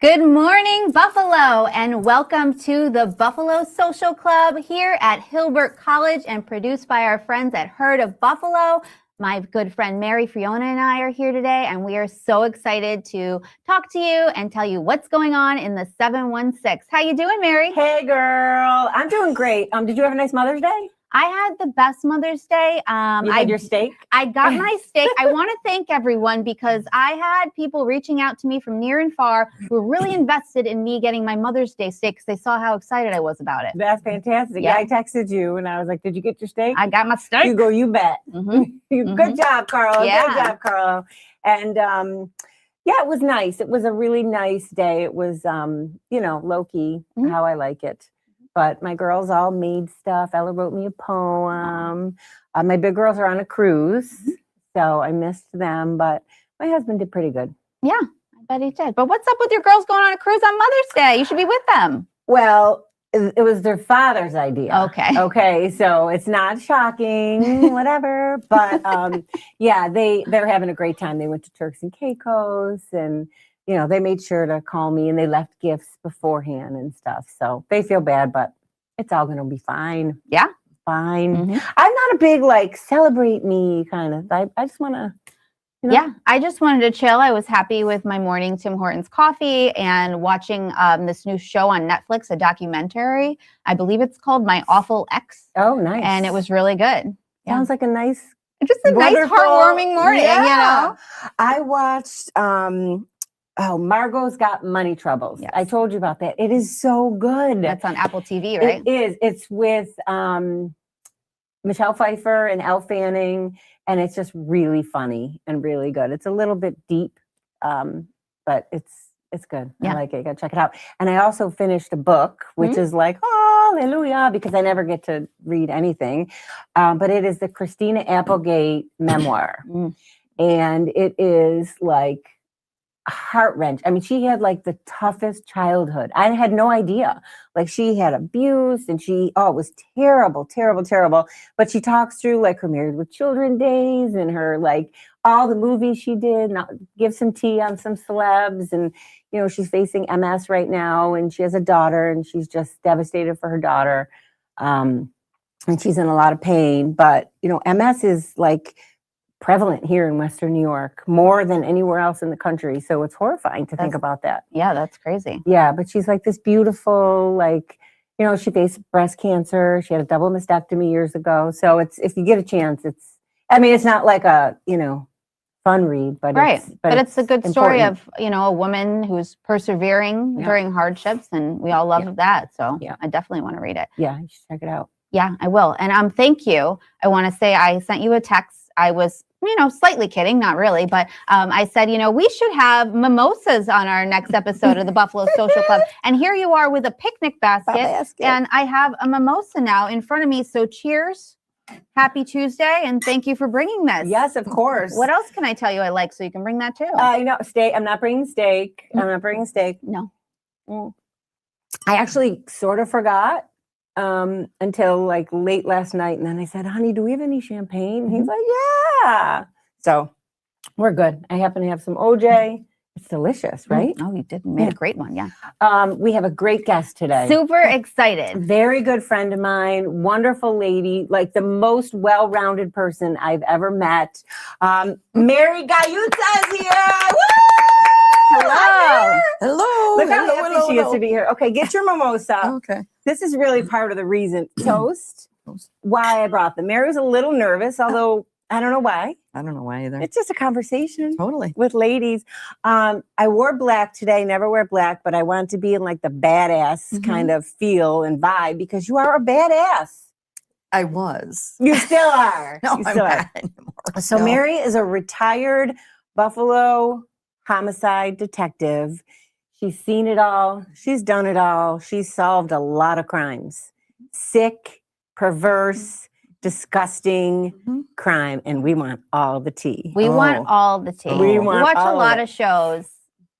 Good morning, Buffalo, and welcome to the Buffalo Social Club here at Hilbert College and produced by our friends at Herd of Buffalo. My good friend Mary, Fiona, and I are here today, and we are so excited to talk to you and tell you what's going on in the 716. How you doing, Mary? Hey, girl. I'm doing great. Did you have a nice Mother's Day? I had the best Mother's Day. You had your steak? I got my steak. I want to thank everyone because I had people reaching out to me from near and far who were really invested in me getting my Mother's Day steak because they saw how excited I was about it. That's fantastic. Yeah, I texted you and I was like, did you get your steak? I got my steak. You go, you bet. Good job, Carl. Yeah. Good job, Carl. And yeah, it was nice. It was a really nice day. It was, low-key, how I like it. But my girls all made stuff. Ella wrote me a poem. My big girls are on a cruise, so I missed them. But my husband did pretty good. Yeah, I bet he did. But what's up with your girls going on a cruise on Mother's Day? You should be with them. Well, it was their father's idea. Okay, so it's not shocking, whatever. But yeah, they're having a great time. They went to Turks and Caicos and they made sure to call me and they left gifts beforehand and stuff. So they feel bad, but it's all going to be fine. Yeah. Fine. I'm not a big, celebrate me kind of. I just want to, Yeah, I just wanted to chill. I was happy with my morning Tim Hortons coffee and watching this new show on Netflix, a documentary. I believe it's called My Awful Ex. Oh, nice. And it was really good. Sounds like a nice, just a nice, heartwarming morning, I watched... Margot's Got Money Troubles. Yes. I told you about that. It is so good. That's on Apple TV, right? It is. It's with Michelle Pfeiffer and Elle Fanning, and it's just really funny and really good. It's a little bit deep, but it's good. Yeah. I like it. You got to check it out. And I also finished a book, which is hallelujah, because I never get to read anything. But it is the Christina Applegate memoir. And it is heart-wrenching. I mean, she had the toughest childhood. I had no idea. She had abuse and it was terrible, terrible, terrible. But she talks through her Married with Children days and her all the movies she did, give some tea on some celebs. And, she's facing MS right now and she has a daughter and she's just devastated for her daughter. And she's in a lot of pain. But, MS is prevalent here in Western New York, more than anywhere else in the country. So it's horrifying to think about that. Yeah, that's crazy. Yeah, but she's this beautiful, she faced breast cancer. She had a double mastectomy years ago. So if you get a chance, it's not a, fun read, but it's a good story of, a woman who's persevering during hardships, and we all love that. So I definitely want to read it. Yeah, you should check it out. Yeah, I will. And thank you. I want to say I sent you a text. I was, slightly kidding, not really, but I said, we should have mimosas on our next episode of the Buffalo Social Club. And here you are with a picnic basket. And I have a mimosa now in front of me. So cheers. Happy Tuesday. And thank you for bringing this. Yes, of course. What else can I tell you I like so you can bring that too? Steak. I'm not bringing steak. I'm not bringing steak. No. I actually sort of forgot. Until late last night. And then I said, honey, do we have any champagne? And he's like, yeah. So we're good. I happen to have some OJ. It's delicious, right? Oh, you did. Made a great one. Yeah. We have a great guest today. Super excited. Very good friend of mine. Wonderful lady. The most well-rounded person I've ever met. Mary GUGLIUZZA is here. Woo! Hello. Hello. Look how happy she is to be here. Okay, get your mimosa. Okay. This is really part of the reason. Toast. Why I brought them. Mary was a little nervous, although I don't know why. I don't know why either. It's just a conversation. Totally. With ladies. I wore black today. Never wear black, but I wanted to be in the badass kind of feel and vibe because you are a badass. I was. You still are. No, you I'm still not are. anymore. So Mary is a retired Buffalo homicide detective. She's seen it all. She's done it all. She's solved a lot of crimes. Sick, perverse, disgusting crime. And we want all the tea. We want all the tea. We watch a lot of shows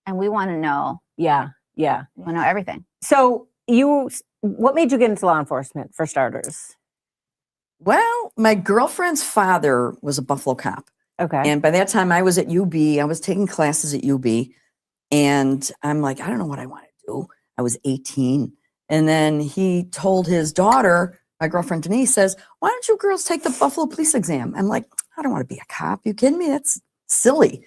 and we want to know. Yeah. We want to know everything. So what made you get into law enforcement, for starters? Well, my girlfriend's father was a Buffalo cop. Okay. And by that time I was at UB. I was taking classes at UB. And I'm like, I don't know what I want to do. I was 18. And then he told his daughter, my girlfriend Denise, says, why don't you girls take the Buffalo police exam? I'm like, I don't want to be a cop. You kidding me? That's silly.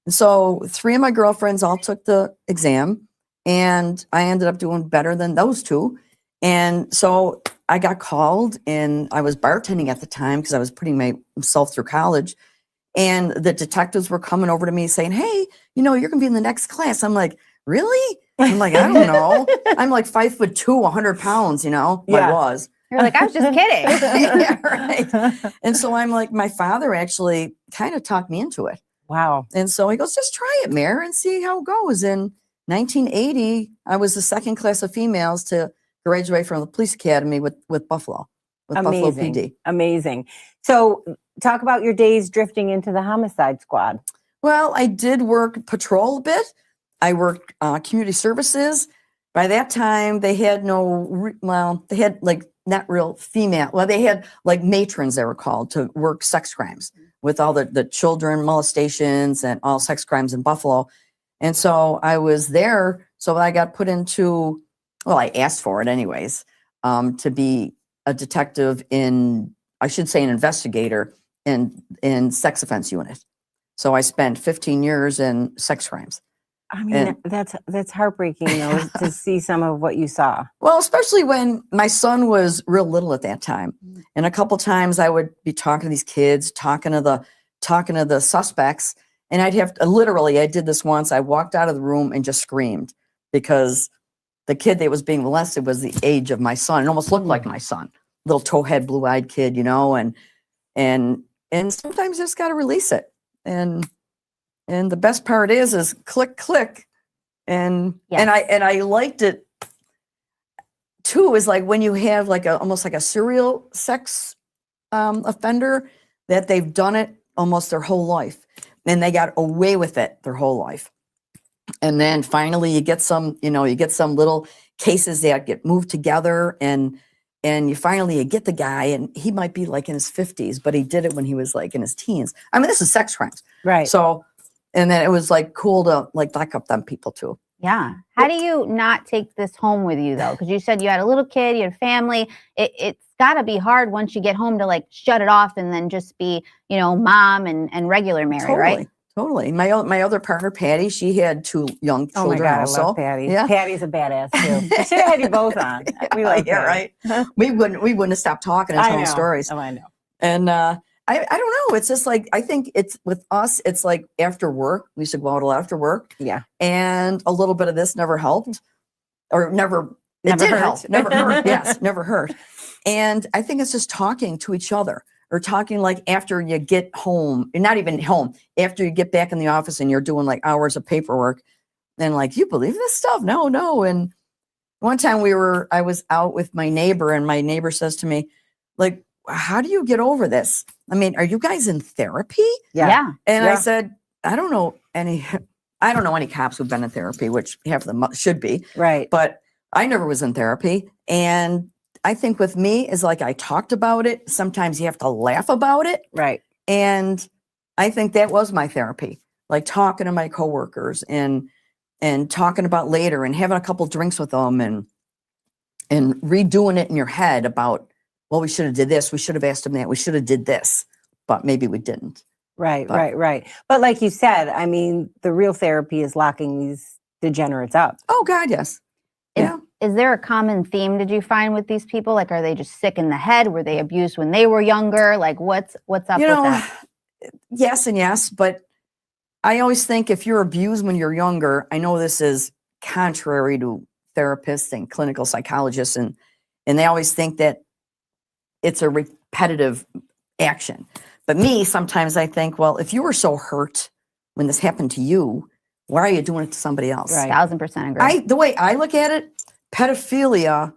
And so 3 of my girlfriends all took the exam. And I ended up doing better than those 2. And so I got called, and I was bartending at the time because I was putting myself through college. And the detectives were coming over to me saying, hey, you're going to be in the next class. I'm like, really? I'm like, I don't know. I'm like 5'2", 100 pounds, Well, I was. You're like, I was just kidding. Yeah, right. And so I'm like, my father actually kind of talked me into it. Wow. And so he goes, just try it, Mayor, and see how it goes. In 1980, I was the second class of females to graduate from the police academy with Buffalo, with Buffalo PD. Amazing. So talk about your days drifting into the homicide squad. Well, I did work patrol a bit. I worked community services. By that time, they had they had like not real female. Well, they had like matrons, they were called, to work sex crimes with all the children molestations and all sex crimes in Buffalo. And so I was there. So I got put into, well, I asked for it anyways, to be a detective I should say an investigator in sex offense unit. So I spent 15 years in sex crimes. I mean, that's heartbreaking, though, to see some of what you saw. Well, especially when my son was real little at that time. And a couple times I would be talking to these kids, talking to the suspects, and I'd have to, literally, I did this once. I walked out of the room and just screamed because the kid that was being molested was the age of my son. It almost looked like my son, little towhead, blue-eyed kid, and sometimes you just got to release it. And the best part is click, click. And I liked it too, is like when you have like almost like a serial sex offender that they've done it almost their whole life and they got away with it their whole life. And then finally you get some little cases that get moved together and you finally get the guy, and he might be like in his 50s, but he did it when he was like in his teens. I mean, this is sex crimes. Right. So, and then it was like cool to like lock up them people too. Yeah. How do you not take this home with you, though? Because you said you had a little kid, you had a family. It's got to be hard once you get home to like shut it off and then just be, mom and regular Mary, Totally, right? Totally. My other partner, Patty, she had 2 young children. Oh my God, also. I love Patty. Yeah. Patty's a badass too. I should have had you both on. We like yeah, Patty. right. We wouldn't have stopped talking and telling stories. Oh, I know. And I don't know. It's just like, I think it's with us, it's like after work, we used to go out a lot after work. Yeah. And a little bit of this never helped or never Never did hurt. help. Never hurt. Yes, never hurt. And I think it's just talking to each other or talking like after you get home, you're not even home, after you get back in the office and you're doing like hours of paperwork. Then like, you believe this stuff? No. And one time I was out with my neighbor and my neighbor says to me, like, how do you get over this? I mean, are you guys in therapy? Yeah. And I said, I don't know any cops who've been in therapy, which half of them should be. Right. But I never was in therapy. And I think with me is like, I talked about it. Sometimes you have to laugh about it. Right. And I think that was my therapy, like talking to my coworkers and talking about later and having a couple drinks with them and redoing it in your head about, well, we should have did this. We should have asked him that. We should have did this, but maybe we didn't. Right. But like you said, I mean, the real therapy is locking these degenerates up. Oh God, yes. Yeah. Is there a common theme, did you find, with these people? Like, are they just sick in the head? Were they abused when they were younger? Like, what's up with that? Yes and yes, but I always think if you're abused when you're younger, I know this is contrary to therapists and clinical psychologists, and they always think that it's a repetitive action. But me, sometimes I think, well, if you were so hurt when this happened to you, why are you doing it to somebody else? Right. 1000% agree. The way I look at it, pedophilia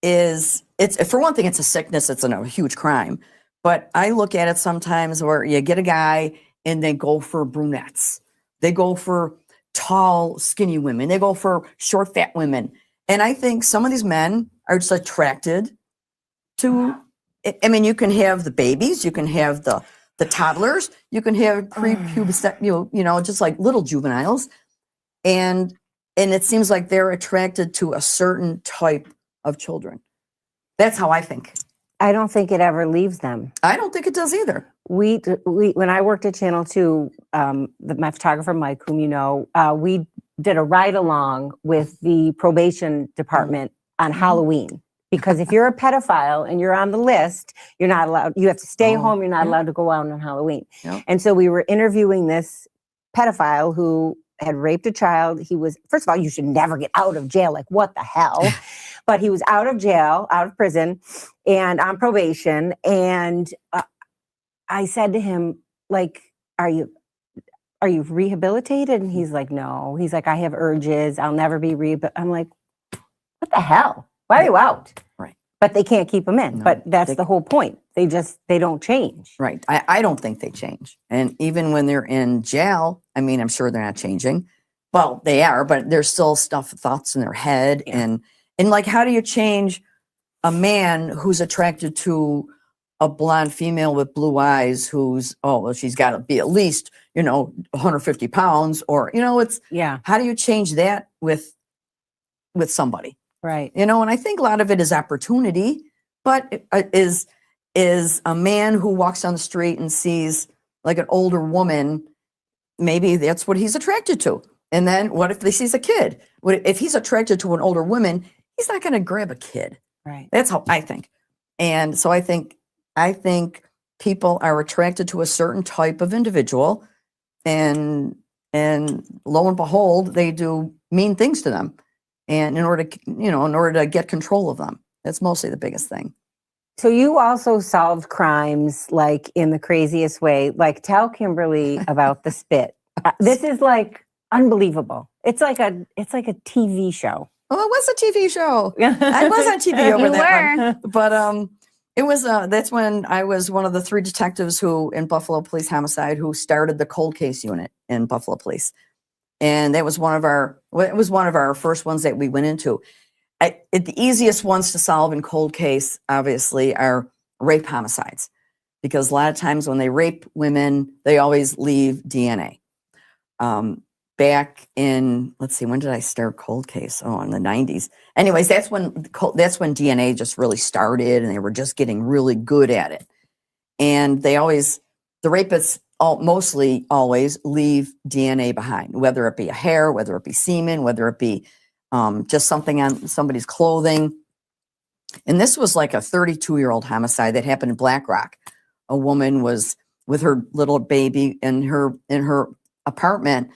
it's for one thing, it's a sickness. It's a huge crime. But I look at it sometimes where you get a guy and they go for brunettes. They go for tall, skinny women. They go for short, fat women. And I think some of these men are just attracted to I mean, you can have the babies, you can have the toddlers, you can have prepubescent, just like little juveniles, and it seems like they're attracted to a certain type of children. That's how I think. I don't think it ever leaves them. I don't think it does either. We when I worked at Channel 2, my photographer Mike, whom you know, we did a ride along with the probation department on Halloween. Because if you're a pedophile and you're on the list, you're not allowed. You have to stay home. You're not allowed to go out on Halloween. Yep. And so we were interviewing this pedophile who had raped a child. He was, first of all, you should never get out of jail. Like, what the hell? But he was out of jail, out of prison, and on probation. And I said to him, like, are you rehabilitated? And he's like, no. He's like, I have urges. I'll never be I'm like, what the hell? Why are you out? Right. But they can't keep them in. No, but that's the whole point. They don't change. Right. I don't think they change. And even when they're in jail, I mean, I'm sure they're not changing. Well, they are, but there's still thoughts in their head. Yeah. And like, how do you change a man who's attracted to a blonde female with blue eyes who's, she's got to be at least, 150 pounds or, how do you change that with somebody? Right. And I think a lot of it is opportunity, but is a man who walks down the street and sees like an older woman, maybe that's what he's attracted to. And then what if he sees a kid? If he's attracted to an older woman, he's not going to grab a kid. Right. That's how I think. And so I think people are attracted to a certain type of individual, and lo and behold, they do mean things to them. And in order to get control of them, that's mostly the biggest thing. So you also solved crimes like in the craziest way. Like, tell Kimberly about the spit. This is like unbelievable. It's like a TV show. Oh, it was a TV show. I was on TV over that one. But it was that's when I was one of the 3 detectives who in Buffalo Police Homicide who started the cold case unit in Buffalo Police. And that was one of our first ones that we went into. The easiest ones to solve in cold case, obviously, are rape homicides. Because a lot of times when they rape women, they always leave DNA. Back in, let's see, when did I start cold case? Oh, in the 90s. Anyways, that's when DNA just really started and they were just getting really good at it. And the rapists mostly always leave DNA behind, whether it be a hair, whether it be semen, whether it be just something on somebody's clothing. And this was like a 32-year-old homicide that happened in Black Rock. A woman was with her little baby in her apartment,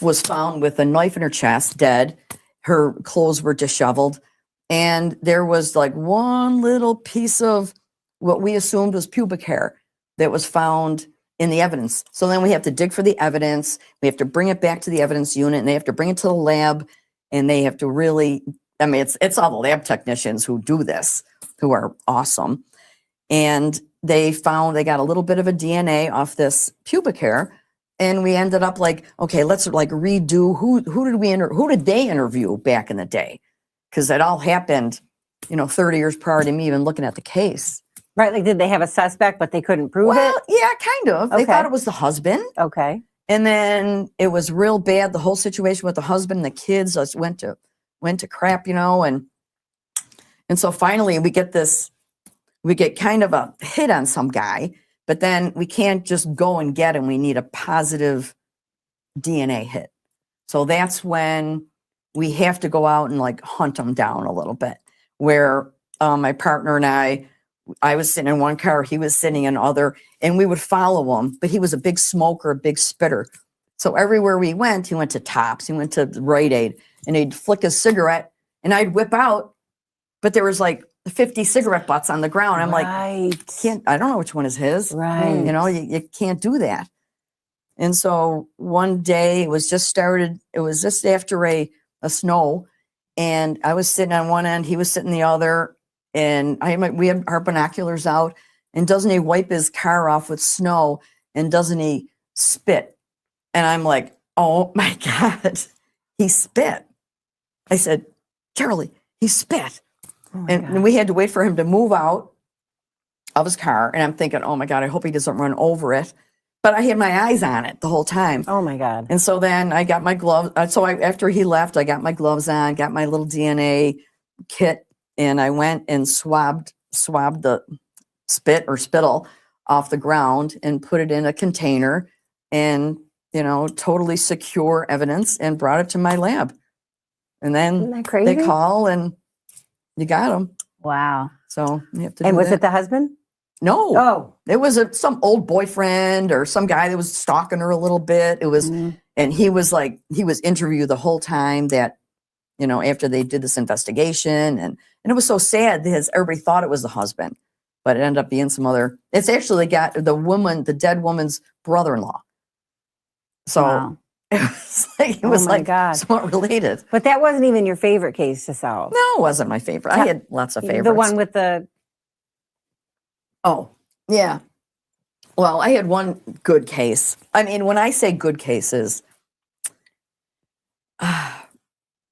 was found with a knife in her chest, dead. Her clothes were disheveled. And there was like one little piece of what we assumed was pubic hair that was found in the evidence. So then we have to dig for the evidence. We have to bring it back to the evidence unit, and they have to bring it to the lab, and they have to really, I mean, it's all the lab technicians who do this, who are awesome. And they got a little bit of a DNA off this pubic hair, and we ended up like, okay, let's like redo who did they interview back in the day? Because it all happened, 30 years prior to me even looking at the case. Right, like did they have a suspect, but they couldn't prove it? Yeah, kind of. They thought it was the husband. Okay. And then it was real bad. The whole situation with the husband and the kids just went to crap, and so finally we get kind of a hit on some guy, but then we can't just go and get him. We need a positive DNA hit. So that's when we have to go out and like hunt him down a little bit, where my partner and I was sitting in one car, he was sitting in other, and we would follow him, but he was a big smoker, a big spitter. So everywhere we went, he went to Tops, he went to Rite Aid, and he'd flick a cigarette, and I'd whip out, but there was like 50 cigarette butts on the ground. I'm like, I don't know which one is his. Right. You can't do that. And so one day it was just after a snow, and I was sitting on one end, he was sitting the other, and we had our binoculars out, and doesn't he wipe his car off with snow, and doesn't he spit? And I'm like, oh my God, he spit. I said, Charlie, he spit. Oh and we had to wait for him to move out of his car, and I'm thinking, oh my God, I hope he doesn't run over it. But I had my eyes on it the whole time. Oh my God. And so then I got my gloves. After he left, I got my gloves on, got my little DNA kit, and I went and swabbed the spit or spittle off the ground and put it in a container and, totally secure evidence, and brought it to my lab. And Isn't then that crazy? they call and you got them. Wow. So you have to And do was that. it the husband? No. Oh. It was some old boyfriend or some guy that was stalking her a little bit. It was, and he was interviewed the whole time that, after they did this investigation, and it was so sad because everybody thought it was the husband, but it ended up being some other. It's actually got the dead woman's brother-in-law. So Wow. it was my God. somewhat related. But that wasn't even your favorite case to solve. No, it wasn't my favorite. I had lots of favorites. The one with the. Oh, yeah. Well, I had one good case. I mean, when I say good cases,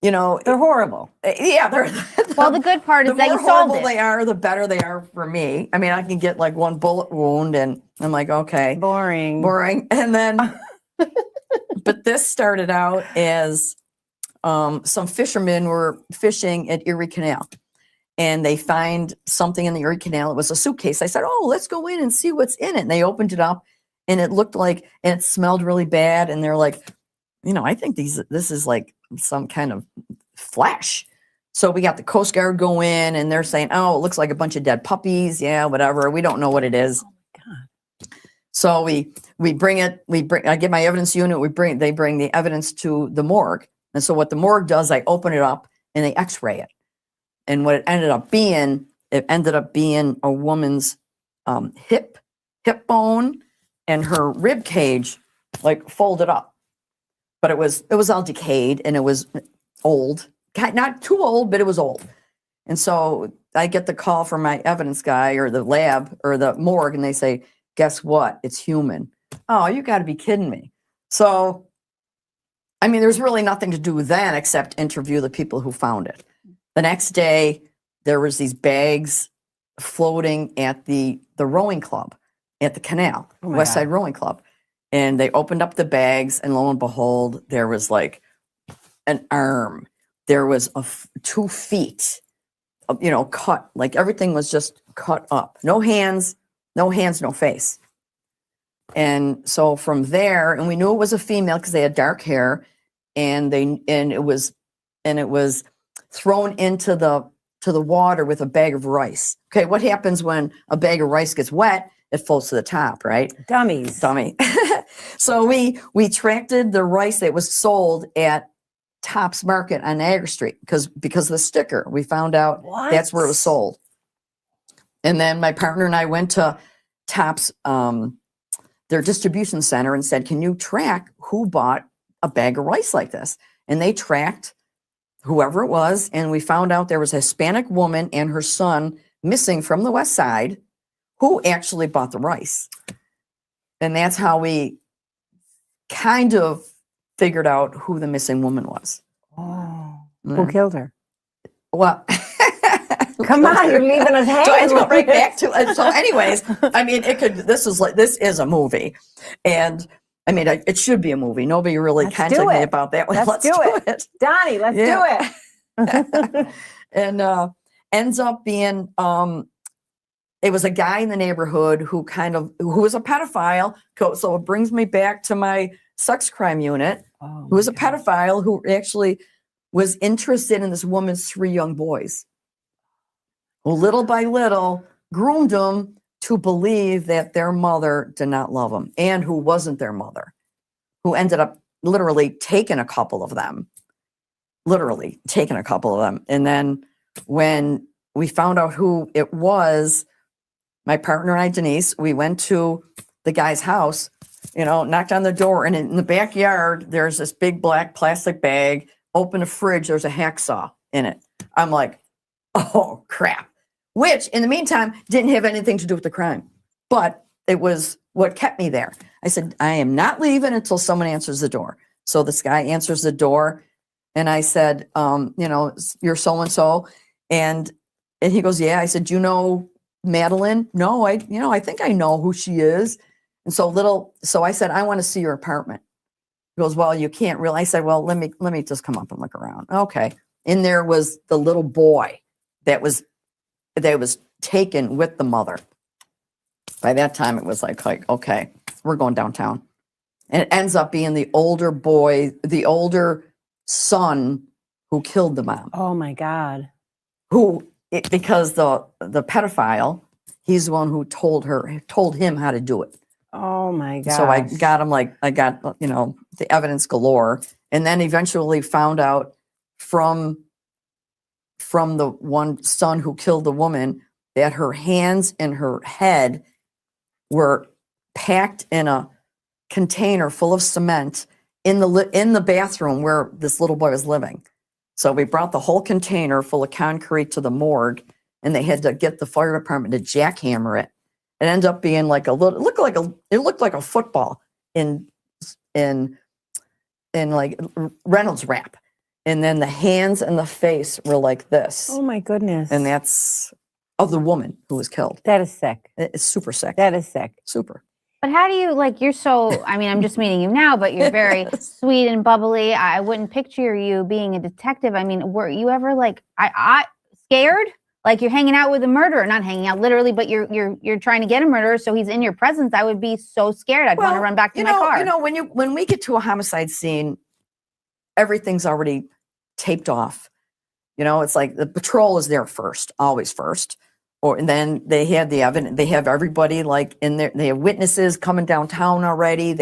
They're horrible. yeah, they're. Well, the good part The is that more you solved horrible it. they are, the better they are for me. I mean, I can get like one bullet wound, and I'm like, okay, Boring. and then. But this started out as some fishermen were fishing at Erie Canal, and they find something in the Erie Canal. It was a suitcase. I said, "Oh, let's go in and see what's in it." And they opened it up, and it looked like, and it smelled really bad. And they're like, I think this is like some kind of flesh. So we got the Coast Guard go in, and they're saying, "Oh, it looks like a bunch of dead puppies. Yeah, whatever. We don't know what it is." Oh my God. So we bring it. I get my evidence unit. They bring the evidence to the morgue. And so what the morgue does, I open it up and they X-ray it. And what it ended up being a woman's hip bone and her rib cage, like folded up. But it was all decayed, and it was old. Not too old, but it was old. And so I get the call from my evidence guy or the lab or the morgue, and they say, "Guess what? It's human." Oh, you got to be kidding me. So, I mean, there's really nothing to do then except interview the people who found it. The next day, there was these bags floating at the rowing club at the canal, West Side Rowing Club. And they opened up the bags, and lo and behold, there was like an arm. There was 2 feet, cut. Like everything was just cut up. No hands, no face. And so from there, and we knew it was a female because they had dark hair, and it was thrown into the water with a bag of rice. Okay, what happens when a bag of rice gets wet? It floats to the top, right? Dummy. So we tracked the rice that was sold at Tops Market on Niagara Street because of the sticker. We found out that's where it was sold. And then my partner and I went to Tops, their distribution center, and said, "Can you track who bought a bag of rice like this?" And they tracked whoever it was, and we found out there was a Hispanic woman and her son missing from the West Side who actually bought the rice. And that's how we kind of figured out who the missing woman was. Oh. Who killed her? Well, Come on, you're leaving us hanging. So I have to go right back to it. So anyways, I mean, this is a movie. And I mean, it should be a movie. Nobody really contacted me about that. Let's do it. Donnie, let's do it. And ends up being, it was a guy in the neighborhood who was a pedophile. So it brings me back to my sex crime unit, who was a pedophile who actually was interested in this woman's 3 young boys, who little by little groomed them to believe that their mother did not love them, and who wasn't their mother, who ended up literally taking a couple of them. And then when we found out who it was, my partner and I, Denise, we went to the guy's house, knocked on the door, and in the backyard, there's this big black plastic bag. Open a fridge, there's a hacksaw in it. I'm like, oh, crap. Which, in the meantime, didn't have anything to do with the crime. But it was what kept me there. I said, I am not leaving until someone answers the door. So this guy answers the door, and I said, you're so-and-so. And he goes, yeah. I said, do you know Madeline? No, I think I know who she is. And so I said, I want to see your apartment. He goes, well, you can't really. I said, well, let me just come up and look around. Okay. And there was the little boy that was taken with the mother. By that time, it was like, okay, we're going downtown. And it ends up being the older boy, the older son who killed the mom. Oh my God. Because the pedophile, he's the one who told him how to do it. Oh my God. So I got him, I got, the evidence galore, and then eventually found out from the one son who killed the woman that her hands and her head were packed in a container full of cement in the bathroom where this little boy was living. So we brought the whole container full of concrete to the morgue, and they had to get the fire department to jackhammer it. It ended up being like it looked like a football in like Reynolds wrap. And then the hands and the face were like this. Oh my goodness. And that's of the woman who was killed. That is sick. It's super sick. That is sick. Super. But how do you, you're so, I mean, I'm just meeting you now, but you're very sweet and bubbly. I wouldn't picture you being a detective. I mean, were you ever I scared? Like you're hanging out with a murderer, not hanging out literally, but you're trying to get a murderer, so he's in your presence. I would be so scared. I'd want to run back to my car. When we get to a homicide scene, everything's already taped off. It's like the patrol is there first, always first. And then they have the evidence. They have everybody in there. They have witnesses coming downtown already.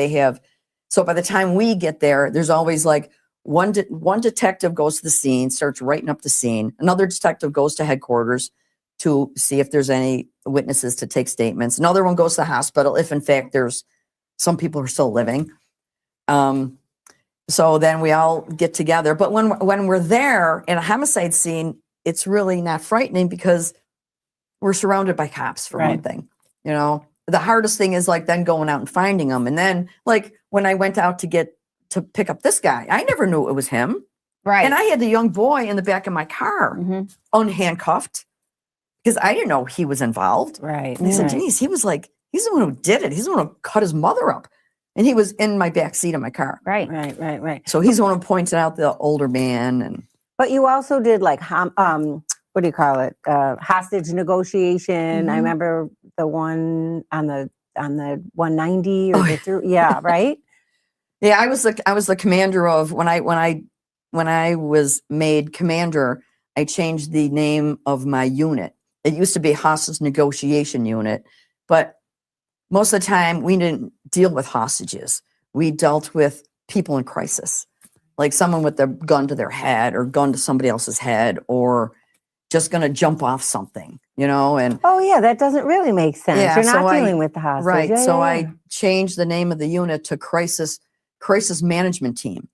So by the time we get there, there's always one detective goes to the scene, starts writing up the scene. Another detective goes to headquarters to see if there's any witnesses to take statements. Another one goes to the hospital if, in fact, there's some people who are still living. So then we all get together. But when we're there in a homicide scene, it's really not frightening because we're surrounded by cops, for one thing. The hardest thing is then going out and finding them. And then when I went out to pick up this guy, I never knew it was him. Right. And I had the young boy in the back of my car, unhandcuffed, because I didn't know he was involved. Right. And I said, Denise, he's the one who did it. He's the one who cut his mother up. And he was in my back seat of my car. Right. So he's the one who pointed out the older man. But you also did what do you call it? Hostage negotiation. I remember the one on the 190 or yeah, right? Yeah, I was the commander of when I was made commander, I changed the name of my unit. It used to be hostage negotiation unit, but most of the time we didn't deal with hostages. We dealt with people in crisis, like someone with a gun to their head or gun to somebody else's head or just going to jump off something, and oh yeah, that doesn't really make sense. Yeah, You're not dealing with the hostage. Right. Yeah, so yeah. I changed the name of the unit to crisis management team,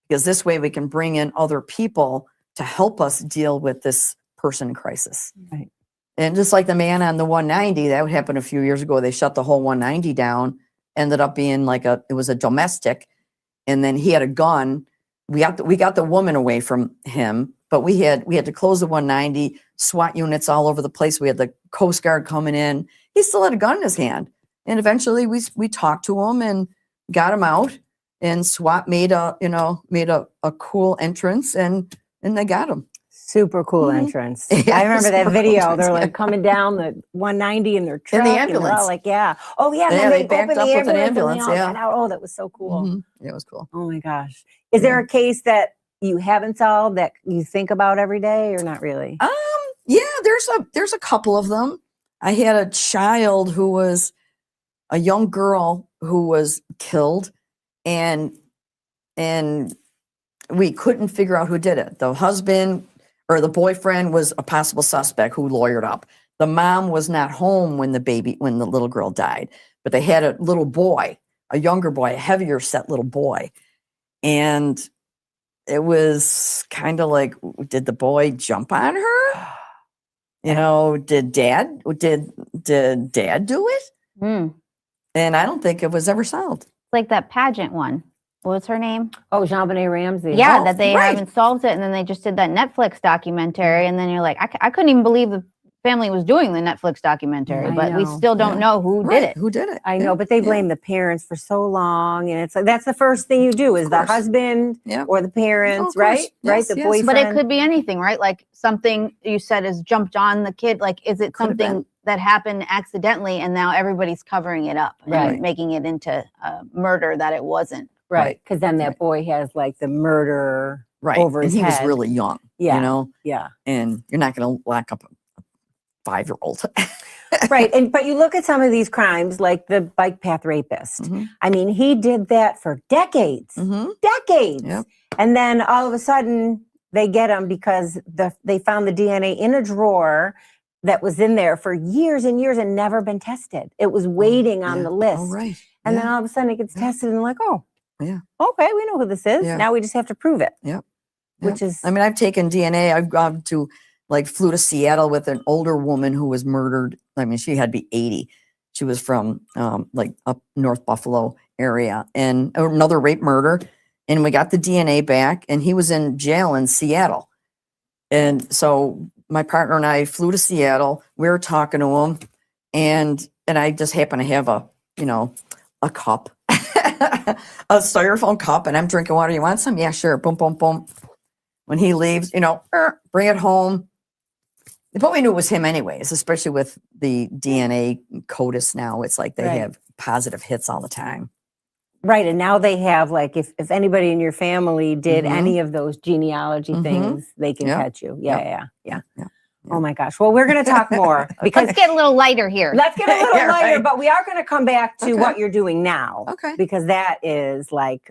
because this way we can bring in other people to help us deal with this person in crisis. Right. And just like the man on the 190, that happened a few years ago. They shut the whole 190 down, ended up being it was a domestic. And then he had a gun. We got the woman away from him, but we had to close the 190, SWAT units all over the place. We had the Coast Guard coming in. He still had a gun in his hand. And eventually we talked to him and got him out, and SWAT made a cool entrance and they got him. Super cool entrance. Yeah, I remember that super video. cool They're entrance, coming down the 190 in their truck. In the And they're all ambulance. yeah. Oh yeah. Yeah, And they then backed opened up the with an ambulance. And they all ambulance, got out. Oh, that was so cool. Mhm. It was cool. Oh my gosh. Is there a case that you haven't solved that you think about every day, or not really? Yeah, there's a couple of them. I had a child who was a young girl who was killed, and we couldn't figure out who did it. The husband or the boyfriend was a possible suspect who lawyered up. The mom was not home when the little girl died, but they had a little boy, a younger boy, a heavier set little boy. And it was kind of like, did the boy jump on her? Did dad do it? Mm. And I don't think it was ever solved. Like that pageant one. What was her name? Oh, JonBenet Ramsey. Yeah, Oh, that they right. haven't solved it, and then they just did that Netflix documentary, and then you're like, I couldn't even believe the family was doing the Netflix documentary, I but we know. still don't know who Right. did it. Who did it? I know, but they blame the parents for so long, and it's like that's the first thing you do is the course. husband Yeah. or the parents, of course. right? Right, Yes, the yes. boyfriend. But it could be anything, right? Like something you said is jumped on the kid. Like, is it Could have something been. that happened accidentally and now everybody's covering it up Right. and making it into a murder that it wasn't? right, because then that Right. boy has like the murder Right. over And his he was head. really young, Yeah. you know, Yeah. and you're not going to lock up a 5-year-old. Right. And but you look at some of these crimes, like the bike path rapist. Mhm. I mean, he did that for decades. Mhm. Decades. Yep. And then all of a sudden they get him because they found the DNA in a drawer that was in there for years and years and never been tested. It was waiting on Yeah. the list. Oh, right. And then Yeah. all of a sudden it gets Yeah. tested and like, oh, Yeah. okay, we know who this is. Yeah. Now we just have to prove it. Yep. Which Yep. is, I mean, I've taken DNA. I've gone to flew to Seattle with an older woman who was murdered. I mean, she had to be 80. She was from up North Buffalo area, and another rape murder. And we got the DNA back, and he was in jail in Seattle. And so my partner and I flew to Seattle. We were talking to him, and I just happened to have a cup, a styrofoam cup, and I'm drinking water. You want some? Yeah, sure. Boom, boom, boom. When he leaves, bring it home. But we knew it was him anyways, especially with the DNA CODIS now. It's like they Right. have positive hits all the time. right. And now they have like, if anybody in your family did Mhm. any of those genealogy Mhm. things, they can Yep. catch you. Yeah, Yep. yeah. Yeah. Oh my gosh. Well, we're going to talk more because Let's get a little lighter here. let's get a little Yeah, lighter, right. but we are going to come back to Okay. what you're doing now. Okay. Because that is like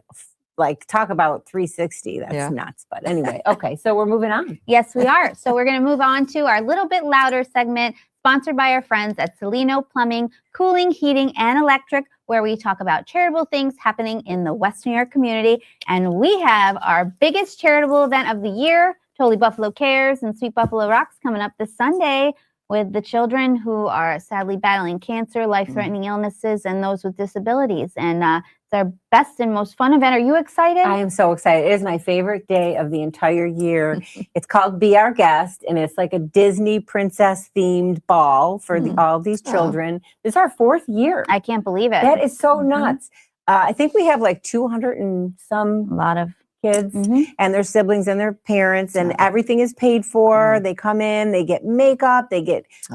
talk about 360. That's Yeah. nuts. But anyway, okay. So we're moving on. Yes, we are. So we're going to move on to our little bit louder segment, sponsored by our friends at Celino Plumbing, Cooling, Heating, and Electric, where we talk about charitable things happening in the West New York community. And we have our biggest charitable event of the year, Totally Buffalo Cares and Sweet Buffalo Rocks, coming up this Sunday with the children who are sadly battling cancer, life-threatening illnesses, and those with disabilities. And it's our best and most fun event. Are you excited? I am so excited. It is my favorite day of the entire year. It's called Be Our Guest, and it's like a Disney princess themed ball for all these children. This is our 4th year. I can't believe it. That is so nuts. I think we have like 200 and A some lot of kids and their siblings and their parents, and everything is paid for. They come in, they get makeup,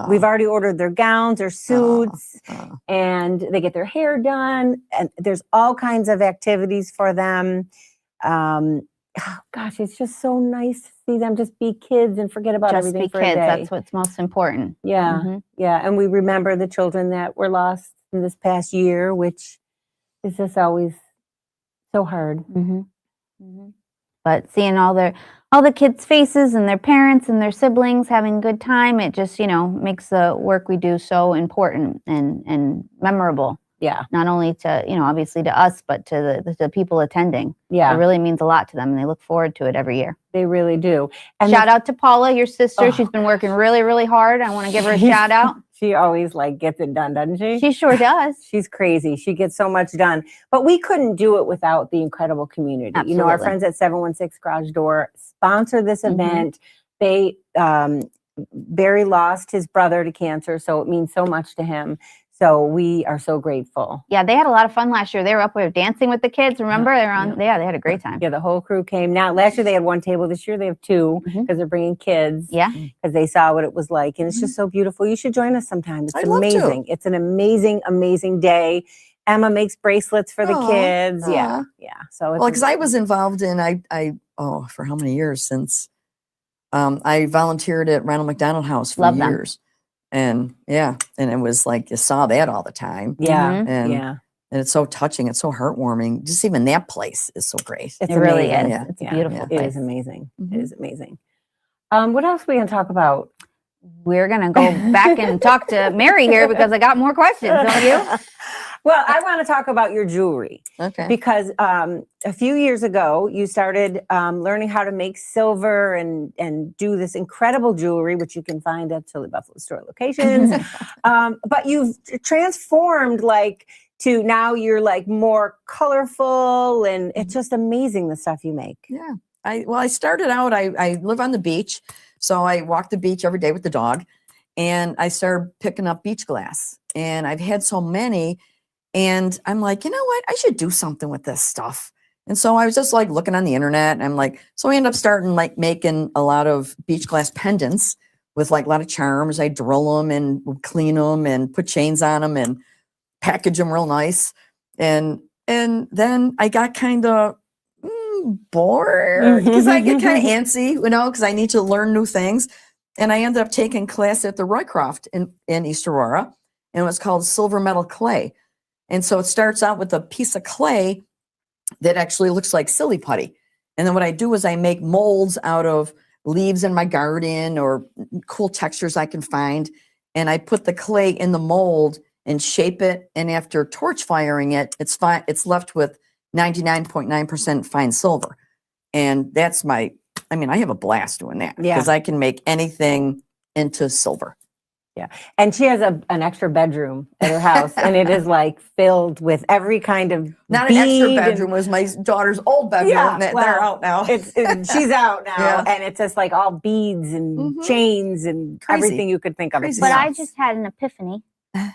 we've already ordered their gowns, their suits, and they get their hair done. And there's all kinds of activities for them. Gosh, it's just so nice to see them just be kids and forget about just everything be for kids. a day. That's what's most important. Yeah, Mhm. yeah. And we remember the children that were lost in this past year, which is just always so hard. But seeing all the kids' faces and their parents and their siblings having a good time, it just makes the work we do so important and memorable. Yeah, Not only to obviously to us, but to the people attending. yeah. It really means a lot to them, and they look forward to it every year. They really do. And Shout out to Paula, your sister. Oh. She's been working really, really hard. I want to give her a shout out. She always gets it done, doesn't she? She sure does. She's crazy. She gets so much done. But we couldn't do it without the incredible community. Our Absolutely. friends at 716 Garage Door sponsor this event. They Barry lost his brother to cancer, so it means so much to him. So we are so grateful. Yeah, they had a lot of fun last year. They were up there dancing with the kids. Remember? They were on. Yeah, they had a great time. Yeah, the whole crew came. Now, last year they had 1 table. This year they have 2 because they're bringing kids. Yeah. Because they saw what it was like. And it's just so beautiful. You should join us sometime. It's I'd love to. amazing. It's an amazing, amazing day. Emma makes bracelets for the Aw, kids. aw. Yeah. Yeah. So it's Well, because I was involved in for how many years since I volunteered at Ronald McDonald House for Love them. years. And and it was like you saw that all the time. yeah. And Yeah. and it's so touching, it's so heartwarming. Just even that place is so great. It's It really amazing. is. Yeah. It's a Yeah. beautiful Yeah. It place. is amazing. It Mhm. is amazing. What else are we going to talk about? We're gonna go back and talk to Mary here because I got more questions. Don't you? Well, I want to talk about your jewelry Okay. because a few years ago you started learning how to make silver and do this incredible jewelry, which you can find at Totally Buffalo store locations. But you've transformed to now you're more colorful, and it's just amazing the stuff you make. Yeah. I started out, I live on the beach. So I walk the beach every day with the dog. and I started picking up beach glass, and I've had so many, and I'm like, you know what? I should do something with this stuff. And so I was just like looking on the internet, and I'm like, so I end up starting like making a lot of beach glass pendants with like a lot of charms. I drill them and clean them and put chains on them and package them real nice. And then I got kind of bored because I get kind of antsy, you know, because I need to learn new things. And I ended up taking class at the Roycroft in East Aurora, and it was called silver metal clay. And so it starts out with a piece of clay that actually looks like silly putty. And then what I do is I make molds out of leaves in my garden or cool textures I can find. And I put the clay in the mold and shape it. And after torch firing it, it's fine. It's left with 99.9% fine silver. And that's I have a blast doing that because I can make anything into silver. Yeah. And she has an extra bedroom at her house, and it is like filled with every kind of Not an extra bedroom. It was my daughter's old bedroom. Yeah, They're out now. She's out now, Yeah. and it's just like all beads and chains and Crazy. everything you could think of. Crazy. But I just had an epiphany.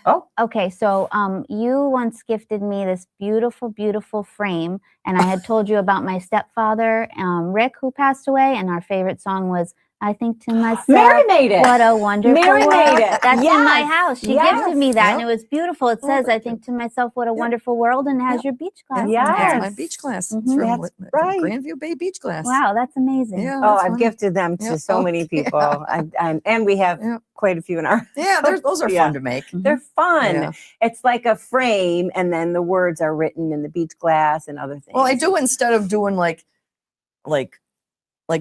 Oh. Okay, so you once gifted me this beautiful, beautiful frame, and I had told you about my stepfather, Rick, who passed away, and our favorite song was "I Think to Myself." Mary made it. What a wonderful Mary world. made it. That's in my Yes. house. She Yes. gifted me that, Yep. and it was beautiful. It says, "I think to myself, what a wonderful world," and it has your beach glass. Yes. in there. That's my beach glass. It's Mhm. from That's right. Grandview Bay Beach Glass. Wow, that's amazing. Yeah. Oh, that's I've funny. gifted them to Yeah. so Oh, many people, yeah. and we have Yeah. quite a few in our. Yeah, those are Yeah. fun to make. They're fun. Yeah. It's like a frame, and then the words are written in the beach glass and other things. Well, I do, instead of doing like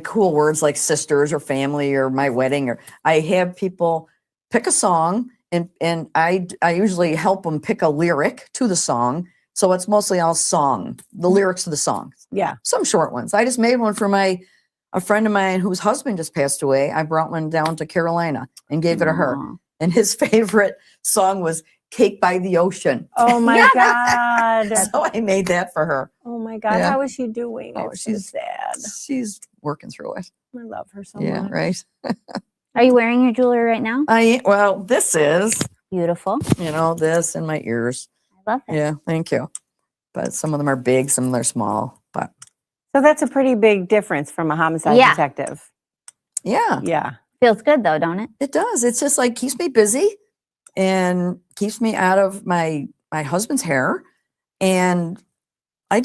cool words like sisters or family or my wedding, or I have people pick a song, and I usually help them pick a lyric to the song. So it's mostly all song, the lyrics of the songs. Yeah. Some short ones. I just made one for a friend of mine whose husband just passed away. I brought one down to Carolina and gave it to her. Aw. And his favorite song was Cake by the Ocean. Oh my God. So I made that for her. Oh my God. Yeah. How is she doing? Oh, It's so she's- sad. She's working through it. I love her so Yeah, much. right. Are you wearing your jewelry right now? Well, this is, Beautiful. this in my ears. I love it. Yeah, thank you. But some of them are big, some of them are small. But So that's a pretty big difference from a homicide Yeah. detective. yeah, Yeah. Feels good though, don't it? it does. It's just like keeps me busy and keeps me out of my husband's hair. And I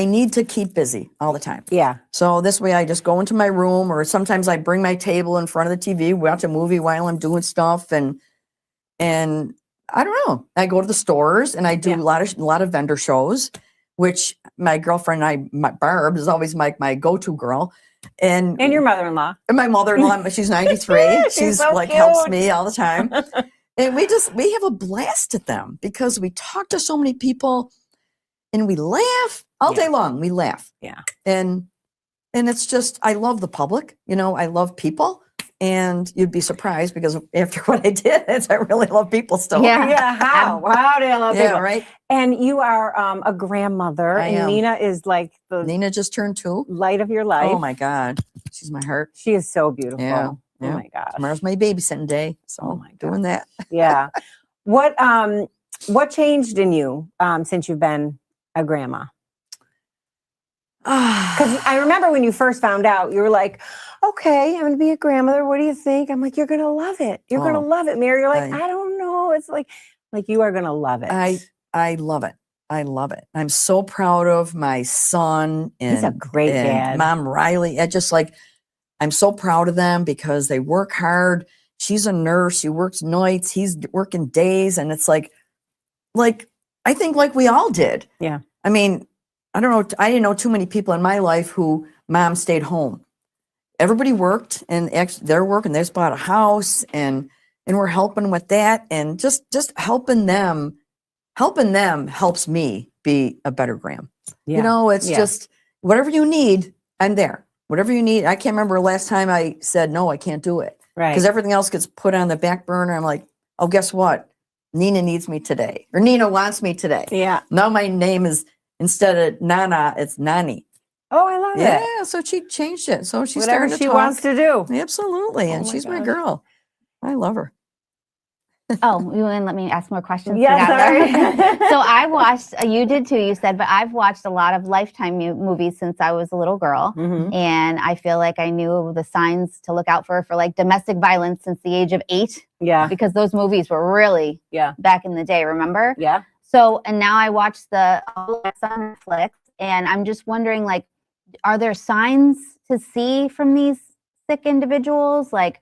need to keep busy all the time. Yeah. So this way I just go into my room, or sometimes I bring my table in front of the TV, watch a movie while I'm doing stuff. And I don't know, I go to the stores and I do Yeah. a lot of vendor shows, which my girlfriend Barb is always my go-to girl. And And your mother-in-law. my mother-in-law, she's 93. She's so helps cute. me all the time. And we have a blast at them because we talk to so many people and we laugh all day long. We laugh. Yeah. And it's just, I love the public, I love people. And you'd be surprised because after what I did, I really love people still. Yeah. Yeah. How? How do I love Yeah, people? right. And you are a grandmother, I and am. Nina is like the Nina just turned 2. light of your life. Oh my God. She's my heart. She is so beautiful. Yeah, Oh yeah. my gosh. Tomorrow's my babysitting day. So Oh my doing that. Yeah. What changed in you since you've been a grandma? Because I remember when you first found out, you were like, okay, I'm going to be a grandmother. What do you think? I'm like, you're going to love it. You're going to Oh, love it, Mary. You're like, I- I don't know. It's like you are going to love it. I love it. I love it. I'm so proud of my son and He's a great and dad. Mom Riley. I'm so proud of them because they work hard. She's a nurse. She works nights. He's working days. And it's like I think like we all did. Yeah. I mean, I don't know. I didn't know too many people in my life who mom stayed home. Everybody worked, and they're working. They just bought a house, and we're helping with that, and just helping them helps me be a better gram. Yeah. It's Yeah. just whatever you need, I'm there. Whatever you need. I can't remember the last time I said no, I can't do it Right. because everything else gets put on the back burner. I'm like, oh, guess what? Nina needs me today, or Nina wants me today. Yeah. Now my name is, instead of Nana, it's Nani. Oh, I love it. Yeah, so she changed it. So she's Whatever starting to she talk. wants to do. Absolutely, Oh and my she's my gosh. girl. I love her. Oh, you want to let me ask more questions? Yeah, together? So I watched, you did too, you said, but I've watched a lot of Lifetime movies since I was a little girl. Mhm. And I feel like I knew the signs to look out for like domestic violence since the age of 8, Yeah. because those movies were really Yeah. back in the day, remember? Yeah. So, and now I watch all that's on Netflix, and I'm just wondering, like, are there signs to see from these sick individuals? Like,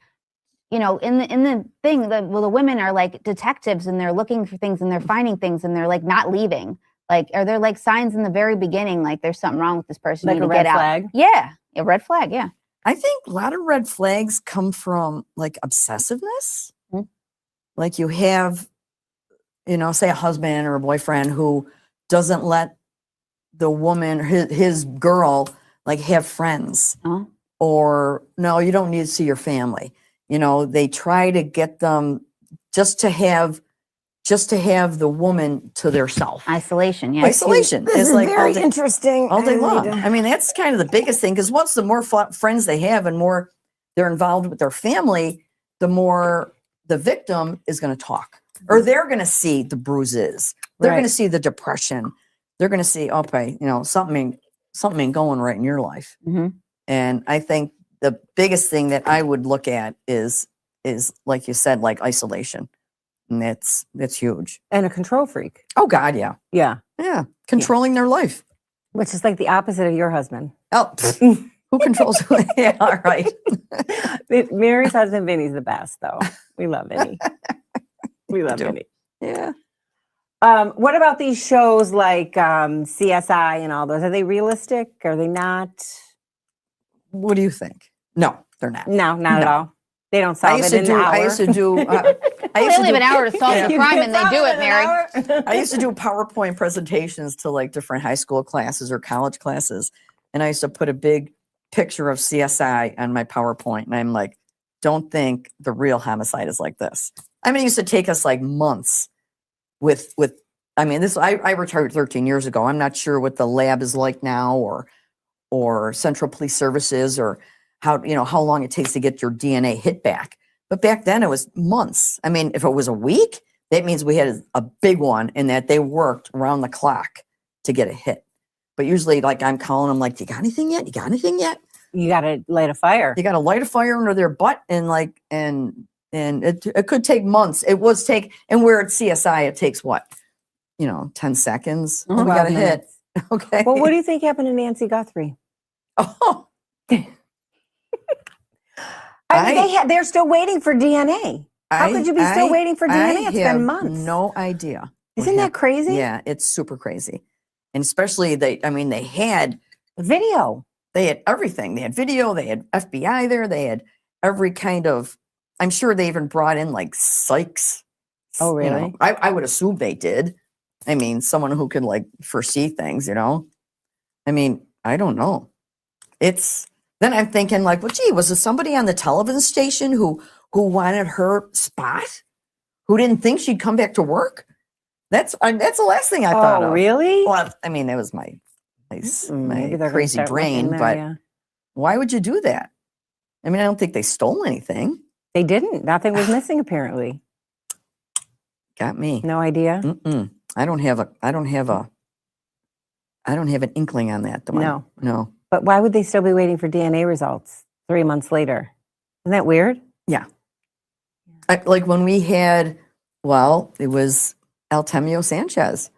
you know, in the thing, the women are like detectives, and they're looking for things, and they're finding things, and they're like not leaving. Like, are there like signs in the very beginning, like there's something wrong with this person? Like you a need to red get flag? out. Yeah, a red flag. Yeah. I think a lot of red flags come from like obsessiveness. Mhm. Like you have, you know, say a husband or a boyfriend who doesn't let the woman, his girl, like have friends. Oh. Or no, you don't need to see your family. You know, they try to get them just to have the woman to their self. Isolation. Yeah. Isolation This is is like very interesting. all day I long. need to- I mean, that's kind of the biggest thing, because once the more friends they have and more they're involved with their family, the more the victim is going to talk, or they're going to see the bruises. They're going to see the depression. They're going to see, okay, you know, something ain't going right in your life. Mhm. And I think the biggest thing that I would look at is like you said, like isolation. And that's huge. And a control freak. Oh God, yeah. Yeah. Yeah. Controlling their life. Which is like the opposite of your husband. Oh, who controls who? Yeah, all right. Mary's husband, Vinny's the best, though. We love Vinny. We love do. Vinny. Yeah. What about these shows like CSI and all those? Are they realistic? Are they not? What do you think? No, they're not. No, not at No. all. They don't I solve used it to in do. an hour. I used to do. I Well, they used to only have do. an hour to solve the You crime, can and they solve do it, in an Mary. hour. I used to do PowerPoint presentations to like different high school classes or college classes, and I used to put a big picture of CSI on my PowerPoint, and I'm like, don't think the real homicide is like this. I mean, it used to take us like months with. I mean, I retired 13 years ago. I'm not sure what the lab is like now, or Central Police Services, or how long it takes to get your DNA hit back. But back then it was months. I mean, if it was a week, that means we had a big one, and that they worked around the clock to get a hit. But usually, like, I'm calling them like, you got anything yet? You got anything yet? You got to light a fire. You got to light a fire under their butt, and like, and it could take months. It was take, and where it's CSI, it takes what? 10 seconds. Oh, we got a 12 hit. minutes. Okay. Well, what do you think happened to Nancy Guthrie? Oh, I mean, they're still waiting for DNA. How could you be still waiting for DNA? It's been months. No idea. Isn't that crazy? Yeah, it's super crazy. And especially they had Video. They had everything. They had video, they had FBI there, they had every kind of, I'm sure they even brought in like psychs. Oh, really? I would assume they did. I mean, someone who could like foresee things, I mean, I don't know. Then I'm thinking like, well, gee, was it somebody on the television station who wanted her spot? Who didn't think she'd come back to work? That's the last thing I thought of. Oh, really? Well, I mean, it was my Maybe they're gonna crazy start brain, looking there, but yeah. why would you do that? I mean, I don't think they stole anything. They didn't. Nothing was missing, apparently. Got me. No idea. Mm-mm. I don't have an inkling on that. No. But why would they still be waiting for DNA results 3 months later? Isn't that weird? Yeah. Like when we had, it was Altemio Sanchez.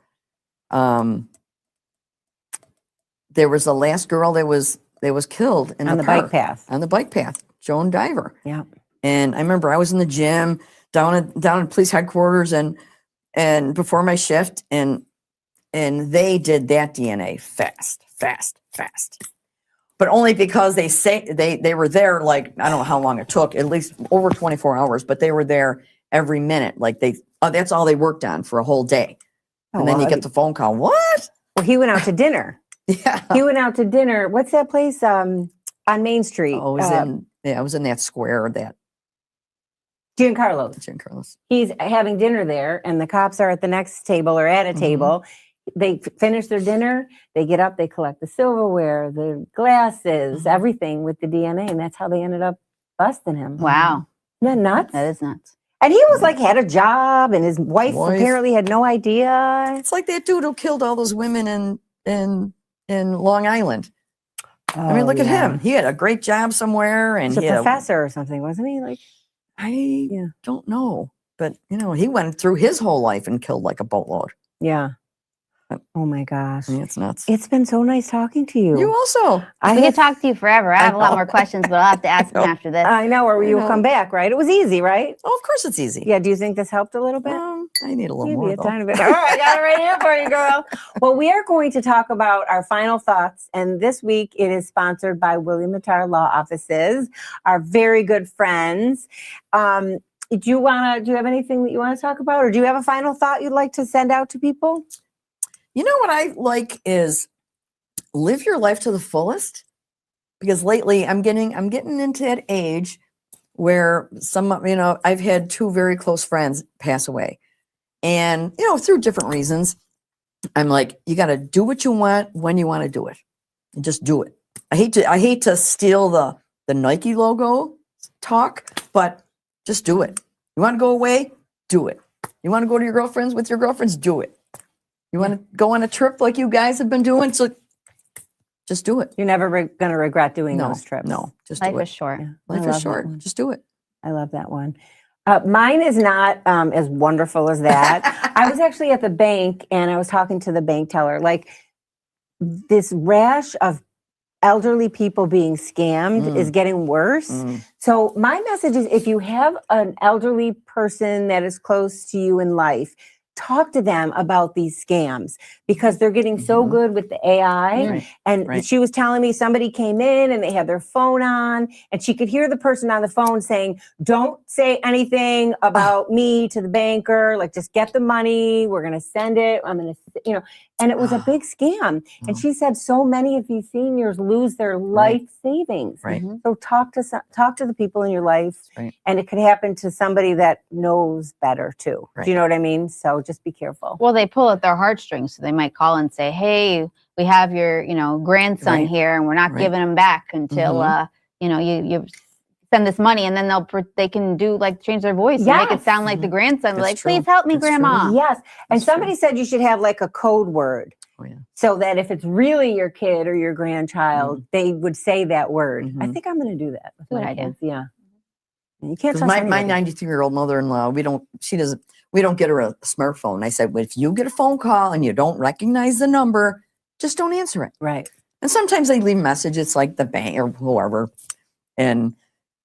There was the last girl that was killed in On the bike path. On the bike path, Joan Diver. Yeah. And I remember I was in the gym down at police headquarters and before my shift, and they did that DNA fast. But only because they say they were there, like, I don't know how long it took, at least over 24 hours, but they were there every minute. Like that's all they worked on for a whole day. And then you get the phone call. What? Well, he went out to dinner. Yeah. He went out to dinner. What's that place on Main Street? Oh, I was in that square, that Giancarlo's. He's having dinner there, and the cops are at the next table or at a table. They finish their dinner. They get up. They collect the silverware, the glasses, everything with the DNA, and that's how they ended up busting him. Wow. Isn't that nuts? That is nuts. And he was like, had a job, and his wife apparently had no idea. It's like that dude who killed all those women in Long Island. I mean, look at him. He had a great job somewhere, and He's a professor or something, wasn't he? Like, I don't know, but you know, he went through his whole life and killed like a boatload. Yeah. Oh my gosh. I mean, it's nuts. It's been so nice talking to you. You also. We could talk to you forever. I have a lot more questions, but I'll have to ask them after this. I know, or you'll come back, right? It was easy, right? Oh, of course it's easy. Yeah. Do you think this helped a little bit? I need a little Maybe more. a tiny bit. All right, I got it right here for you, girl. Well, we are going to talk about our final thoughts, and this week it is sponsored by William Mattar Law Offices, our very good friends. Do you have anything that you want to talk about, or do you have a final thought you'd like to send out to people? You know what I like is live your life to the fullest, because lately I'm getting into that age where I've had two very close friends pass away, and through different reasons. I'm like, you got to do what you want when you want to do it, and just do it. I hate to steal the Nike logo talk, but just do it. You want to go away? Do it. You want to go to your girlfriends with your girlfriends? Do it. You want to go on a trip like you guys have been doing? So just do it. You're never going to regret doing those trips. No, just do it. Life is short. Yeah, Life is short. Just do it. I love that one. Mine is not as wonderful as that. I was actually at the bank, and I was talking to the bank teller. Like, this rash of elderly people being scammed is getting worse. So my message is, if you have an elderly person that is close to you in life, talk to them about these scams, because they're getting so good with the AI. And she was telling me somebody came in and they had their phone on, and she could hear the person on the phone saying, don't say anything about me to the banker. Like, just get the money. We're going to send it. I'm going to, and it was a big scam. And she said so many of these seniors lose their life savings. So talk to the people in your life, and it could happen to somebody that knows better too. Do you know what I mean? So just be careful. Well, they pull at their heartstrings, so they might call and say, hey, we have your grandson here, and we're not giving him back until you send this money. And then they can do change their voice and make it sound like the grandson. Like, please help me, Grandma. Yes. And somebody said you should have like a code word, so that if it's really your kid or your grandchild, they would say that word. I think I'm going to do that with my kids. Yeah. You can't trust my 93-year-old mother-in-law, we don't get her a smartphone. I said, well, if you get a phone call and you don't recognize the number, just don't answer it. Right. And sometimes they leave messages like the bank or whoever. And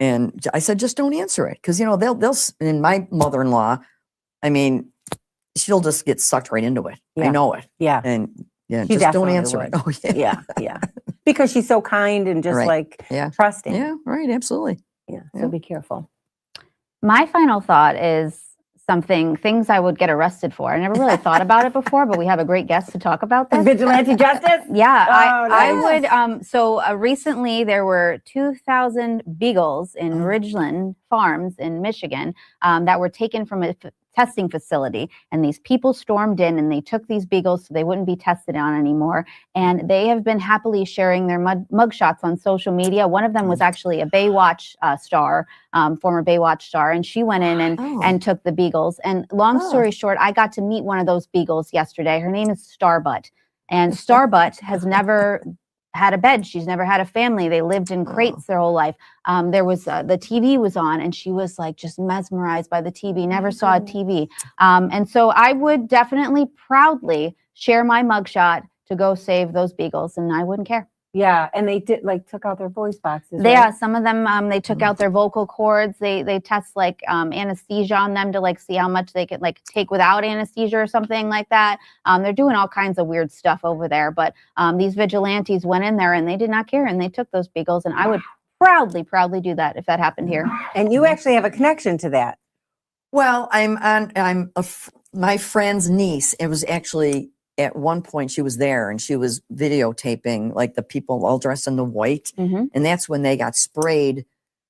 I said, just don't answer it. Because, they'll, and my mother-in-law, I mean, she'll just get sucked right into it. I know it. Yeah. And she just don't answer would. it. Oh, yeah. Yeah. Because she's so kind and just trusting. Yeah, right. Absolutely. Yeah. So be careful. My final thought is things I would get arrested for. I never really thought about it before, but we have a great guest to talk about this. Vigilante justice? Yeah, I nice. would. Recently there were 2,000 beagles in Ridgeland Farms in Michigan that were taken from a testing facility, and these people stormed in and they took these beagles so they wouldn't be tested on anymore. And they have been happily sharing their mugshots on social media. One of them was actually a Baywatch star, former Baywatch star, and she went in and took the beagles. And long story short, I got to meet one of those beagles yesterday. Her name is Starbutt, and Starbutt has never had a bed. She's never had a family. They lived in crates their whole life. There was the TV was on, and she was like just mesmerized by the TV. Never saw a TV. And so I would definitely proudly share my mugshot to go save those beagles, and I wouldn't care. Yeah, and they did took out their voice boxes. Yeah, some of them they took out their vocal cords. They test anesthesia on them to see how much they could take without anesthesia or something like that. They're doing all kinds of weird stuff over there. But these vigilantes went in there and they did not care, and they took those beagles. And I would proudly do that if that happened here. And you actually have a connection to that. Well, my friend's niece. It was actually. At one point she was there and she was videotaping the people all dressed in the white. And that's when they got sprayed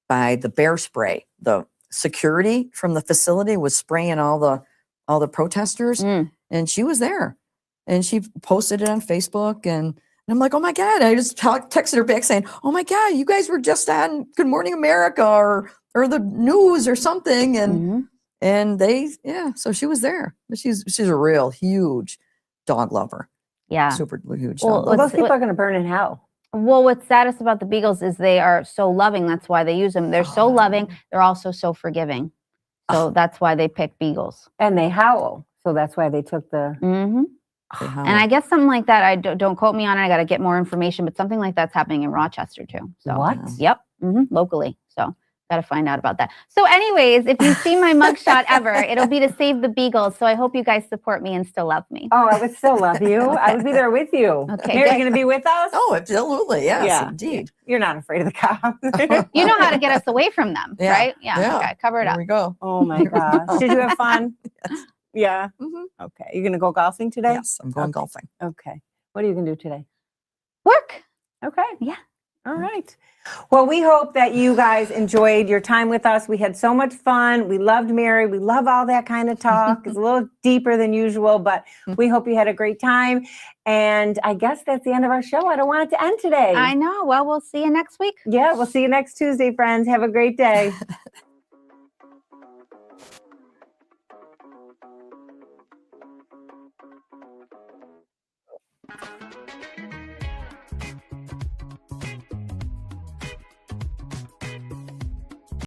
by the bear spray. The security from the facility was spraying all the protesters. And she was there and she posted it on Facebook, and I'm like, oh my God. I just texted her back saying, oh my God, you guys were just on Good Morning America or the news or something. And so she was there. But she's a real huge dog lover. Yeah. Super huge Well, dog Well, lover. those people are going to burn in hell. Well, what's saddest about the beagles is they are so loving. That's why they use them. They're so loving. They're also so forgiving. So that's why they pick beagles. And they howl. So that's why they took the... Mm-hmm. They howl. And I guess something like that, I don't quote me on it. I got to get more information, but something like that's happening in Rochester too. So What? Yep. Locally. So got to find out about that. So anyways, if you see my mugshot ever, it'll be to save the beagles. So I hope you guys support me and still love me. Oh, I would still love you. I would be there with you. Okay, Mary, good. you going to be with us? Oh, absolutely. Yes, Yeah. indeed. You're not afraid of the cops. You know how to get us away from them, Yeah. right? Yeah. Yeah. Okay, cover it There up. we go. Oh my gosh. Did you have fun? Yes. Yeah. Mhm. Okay. You're going to go golfing today? Yes, I'm going Okay. golfing. Okay. What are you going to do today? Work. Okay. Yeah. All right. Well, we hope that you guys enjoyed your time with us. We had so much fun. We loved Mary. We love all that kind of talk. It's a little deeper than usual, but we hope you had a great time. And I guess that's the end of our show. I don't want it to end today. I know. Well, we'll see you next week. Yeah, we'll see you next Tuesday, friends. Have a great day.